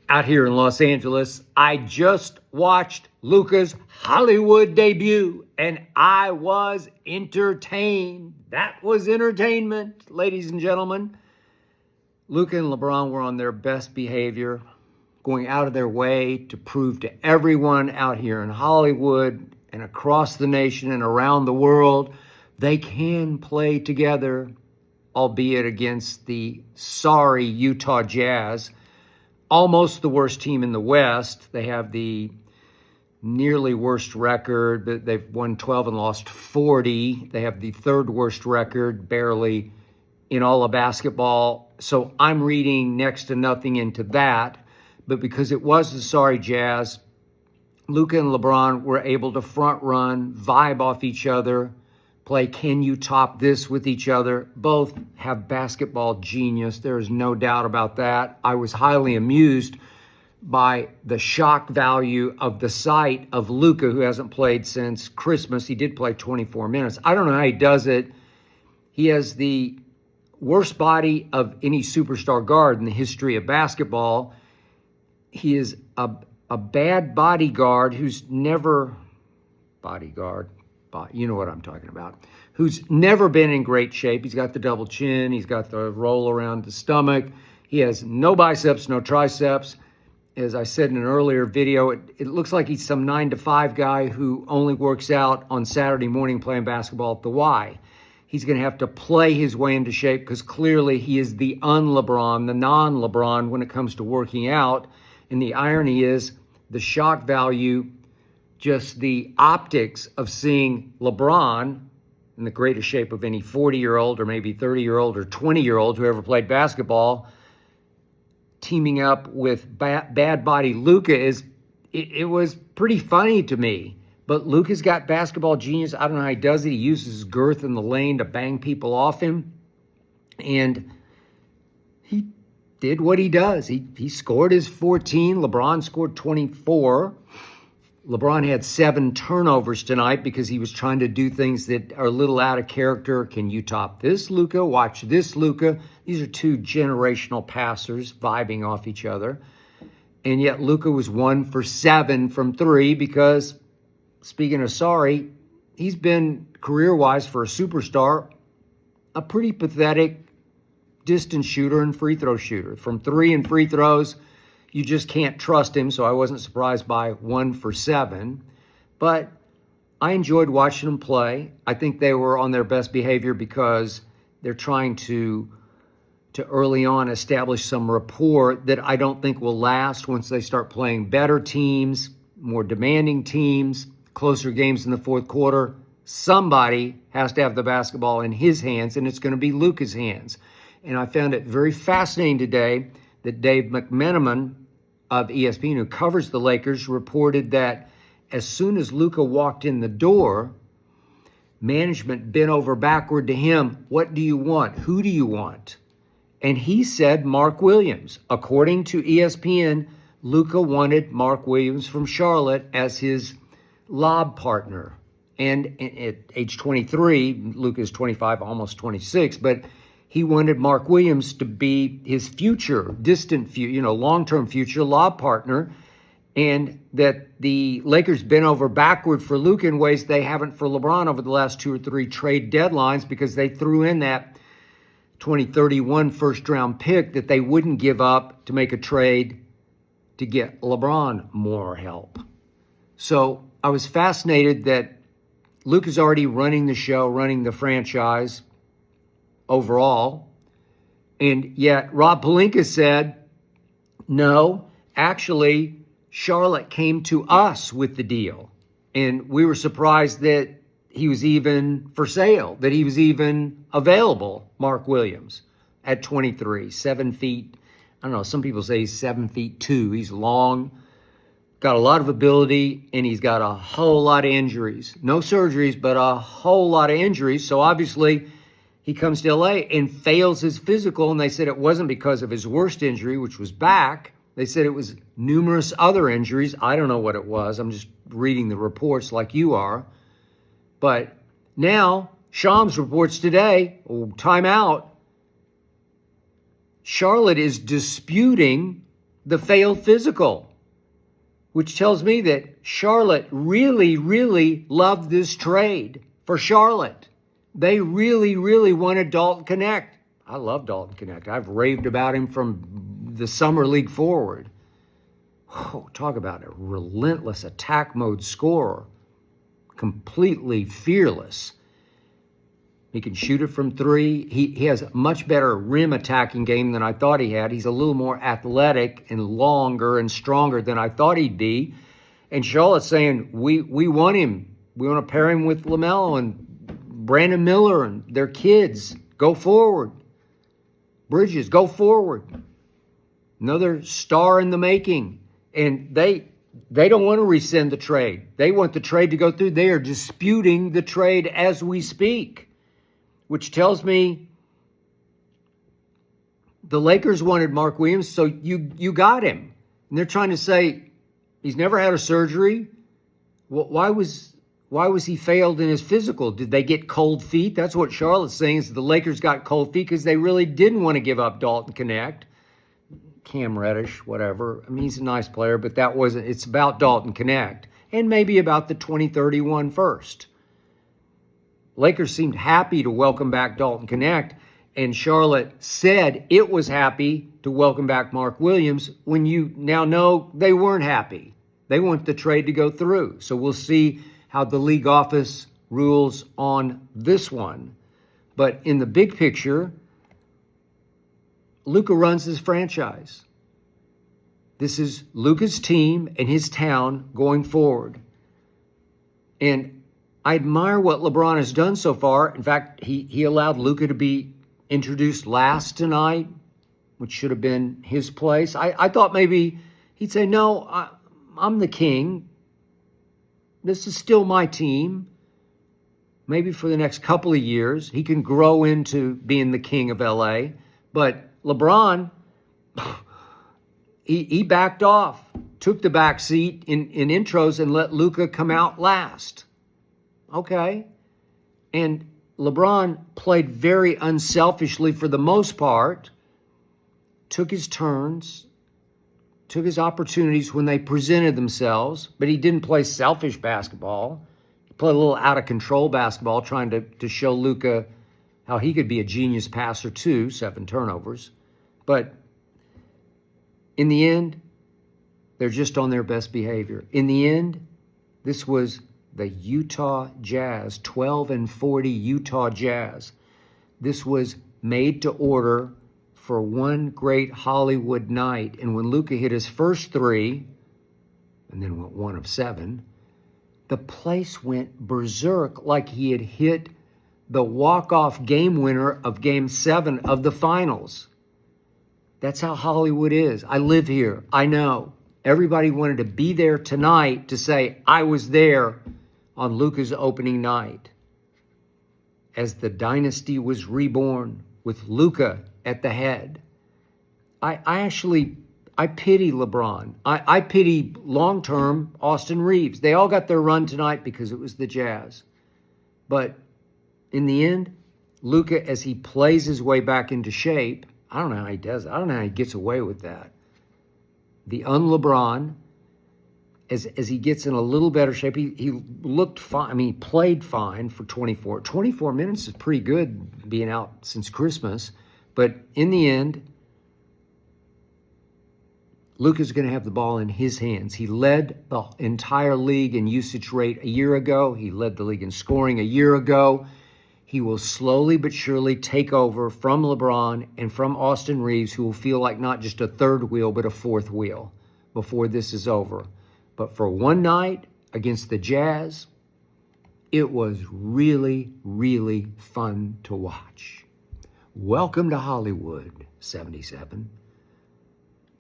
out here in Los Angeles. I just watched Luka's Hollywood debut, and I was entertained. That was entertainment, ladies and gentlemen. Luka and LeBron were on their best behavior, going out of their way to prove to everyone out here in Hollywood and across the nation and around the world they can play together, albeit against the sorry Utah Jazz, almost the worst team in the West. They have the nearly worst record, but they've won 12 and lost 40. They have the third worst record, barely, in all of basketball. So I'm reading next to nothing into that. But because it was the sorry Jazz, Luka and LeBron were able to front run, vibe off each other, play can you top this with each other. Both have basketball genius. There is no doubt about that. I was highly amused by the shock value of the sight of Luka, who hasn't played since Christmas. He did play 24 minutes. I don't know how he does it. He has the worst body of any superstar guard in the history of basketball. He is a bad bodyguard who's never you know what I'm talking about, who's never been in great shape. He's got the double chin. He's got the roll around the stomach. He has no biceps, no triceps. As I said in an earlier video, it looks like he's some 9-to-5 guy who only works out on Saturday morning playing basketball at the Y. He's going to have to play his way into shape because clearly he is the un-LeBron, the non-LeBron when it comes to working out. And the irony is the shock value, just the optics of seeing LeBron in the greatest shape of any 40-year-old or maybe 30-year-old or 20-year-old who ever played basketball, teaming up with bad body Luka it was pretty funny to me. But Luka's got basketball genius. I don't know how he does it. He uses his girth in the lane to bang people off him. And he did what he does. He scored his 14. LeBron scored 24. LeBron had 7 turnovers tonight because he was trying to do things that are a little out of character. Can you top this, Luka? Watch this, Luka. These are two generational passers vibing off each other. And yet Luka was 1 for 7 from 3 because, speaking of sorry, he's been, career-wise for a superstar, a pretty pathetic distance shooter and free throw shooter. From 3 and free throws, you just can't trust him, so I wasn't surprised by 1 for 7. But I enjoyed watching them play. I think they were on their best behavior because they're trying to early on establish some rapport that I don't think will last once they start playing better teams, more demanding teams, closer games in the fourth quarter. Somebody has to have the basketball in his hands, and it's going to be Luka's hands. And I found it very fascinating today that Dave McMenamin of ESPN, who covers the Lakers, reported that as soon as Luka walked in the door, management bent over backward to him. What do you want? Who do you want? And he said Mark Williams. According to ESPN, Luka wanted Mark Williams from Charlotte as his lob partner. And at age 23, Luka is 25, almost 26, but he wanted Mark Williams to be his future, distant future, long-term future lob partner, and that the Lakers bent over backward for Luka in ways they haven't for LeBron over the last 2 or 3 trade deadlines because they threw in that 2031 first-round pick that they wouldn't give up to make a trade to get LeBron more help. So I was fascinated that Luka's already running the show, running the franchise overall. And yet Rob Pelinka said, no, actually, Charlotte came to us with the deal. And we were surprised that he was even for sale, that he was even available, Mark Williams, at 23, 7 feet. I don't know, some people say he's 7'2". He's long, got a lot of ability, and he's got a whole lot of injuries. No surgeries, but a whole lot of injuries. So obviously he comes to LA and fails his physical, and they said it wasn't because of his worst injury, which was back. They said it was numerous other injuries. I don't know what it was. I'm just reading the reports like you are. But now, Shams reports today, timeout, Charlotte is disputing the failed physical, which tells me that Charlotte really, really loved this trade for Charlotte. They really, really wanted Dalton Knecht. I love Dalton Knecht. I've raved about him from the summer league forward. Oh, talk about a relentless attack mode scorer. Completely fearless. He can shoot it from three. He has a much better rim attacking game than I thought he had. He's a little more athletic and longer and stronger than I thought he'd be. And Charlotte's saying, we want him. We want to pair him with LaMelo and Brandon Miller and their kids. Go forward. Bridges, go forward. Another star in the making. And they don't want to rescind the trade. They want the trade to go through. They are disputing the trade as we speak, which tells me the Lakers wanted Mark Williams, so you got him. And they're trying to say he's never had a surgery. Well, why was he failed in his physical? Did they get cold feet? That's what Charlotte's saying, is the Lakers got cold feet because they really didn't want to give up Dalton Knecht. Cam Reddish, whatever. I mean, he's a nice player, but it's about Dalton Knecht and maybe about the 2031 first. Lakers seemed happy to welcome back Dalton Knecht, and Charlotte said it was happy to welcome back Mark Williams, when you now know they weren't happy. They want the trade to go through. So we'll see how the league office rules on this one. But in the big picture, Luka runs his franchise. This is Luka's team and his town going forward. And I admire what LeBron has done so far. In fact, he allowed Luka to be introduced last tonight, which should have been his place. I thought maybe he'd say, no, I'm the king. This is still my team. Maybe for the next couple of years, he can grow into being the king of LA. But LeBron, he backed off, took the back seat in intros and let Luka come out last. Okay. And LeBron played very unselfishly for the most part, took his turns, took his opportunities when they presented themselves, but he didn't play selfish basketball. He played a little out-of-control basketball, trying to show Luka how he could be a genius passer too, 7 turnovers. But in the end, they're just on their best behavior. In the end, this was the Utah Jazz, 12-40 Utah Jazz. This was made to order for one great Hollywood night. And when Luka hit his first 3, and then went 1 of 7, the place went berserk like he had hit the walk-off game winner of Game 7 of the finals. That's how Hollywood is. I live here. I know. Everybody wanted to be there tonight to say, I was there on Luka's opening night, as the dynasty was reborn with Luka at the head. I pity LeBron. I pity long-term Austin Reeves. They all got their run tonight because it was the Jazz. But in the end, Luka, as he plays his way back into shape, I don't know how he does it. I don't know how he gets away with that. The un-LeBron, as he gets in a little better shape, he looked fine. I mean, he played fine for 24 minutes is pretty good, being out since Christmas. But in the end, Luka's going to have the ball in his hands. He led the entire league in usage rate a year ago. He led the league in scoring a year ago. He will slowly but surely take over from LeBron and from Austin Reeves, who will feel like not just a third wheel, but a fourth wheel before this is over. But for one night against the Jazz, it was really, really fun to watch. Welcome to Hollywood, 77.